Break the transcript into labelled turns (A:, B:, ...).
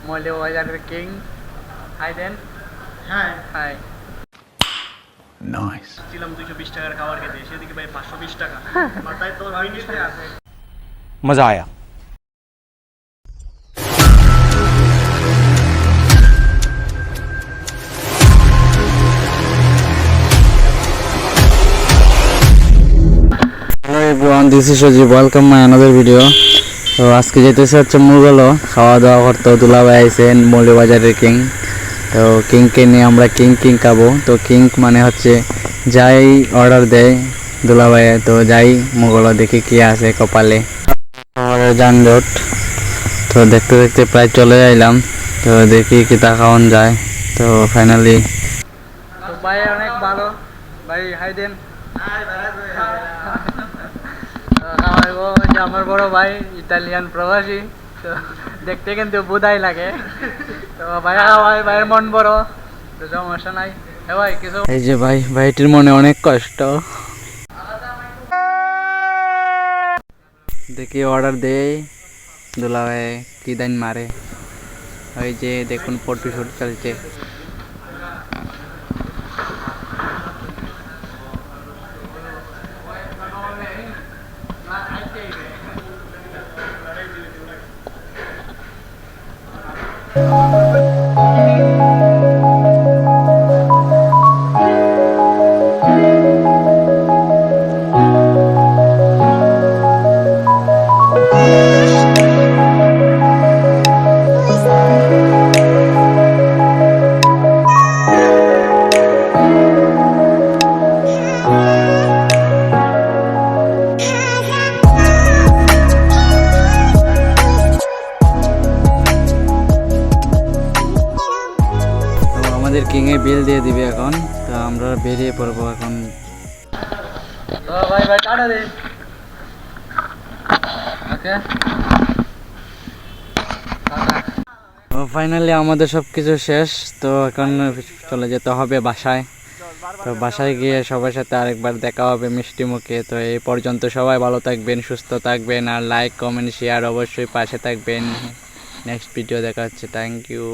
A: মৌলভীবাজারের king. High দেন।
B: হ্যাঁ
A: high.
C: Nice.
B: ছিলাম 220 টাকার খাবার খেতে, সেদিকে ভাই 520 টাকা। মাথায় তো মিনিটে আছে।
C: मजा आया।
D: Hello everyone, this is Sajib. Welcome my another video. তো আজকে যেতেছে হচ্ছে মুরগলো খাওয়া দাওয়া করতে। দুলাভাই আইসেন মৌলভীবাজারের কিং। তো কিংকে নিয়ে আমরা কিং খাবো। তো কিং মানে হচ্ছে যাই অর্ডার দেয় দুলাভাই, তো যাই মুরগলো দেখি কি আছে কপালে। খাবারের যানজট, তো দেখতে দেখতে প্রায় চলে আইলাম। তো দেখি কি তা খাওয়ান যায়। তো ফাইনালি
A: তো ভাই অনেক ভালো ভাই। হাই দেন। আমার বড় ভাই ইতালিয়ান প্রবাসী, তো দেখতে কিন্তু বুধাই লাগে। তো ভাই ভাইয়ের মন বড়, তো সমস্যা নাই। ভাই কিছু
D: এই যে ভাইটির মনে অনেক কষ্ট। দেখি অর্ডার দেই দুলাভাই কি দাইন মারে। ওই যে দেখুন ফটো শুট চলছে। আমাদের কিংয়ে বিল দিয়ে দিবে এখন, তো আমরা বেরিয়ে পড়বো এখন।
A: তো ভাই টাটা দিন। ওকে
D: তো ফাইনালি আমাদের সব কিছু শেষ। তো এখন চলে যেতে হবে বাসায়। তো বাসায় গিয়ে সবার সাথে আরেকবার দেখা হবে মিষ্টি মুখে। তো এই পর্যন্ত সবাই ভালো থাকবেন, সুস্থ থাকবেন, আর লাইক কমেন্ট শেয়ার অবশ্যই পাশে থাকবেন। নেক্সট ভিডিও দেখা হচ্ছে। Thank you.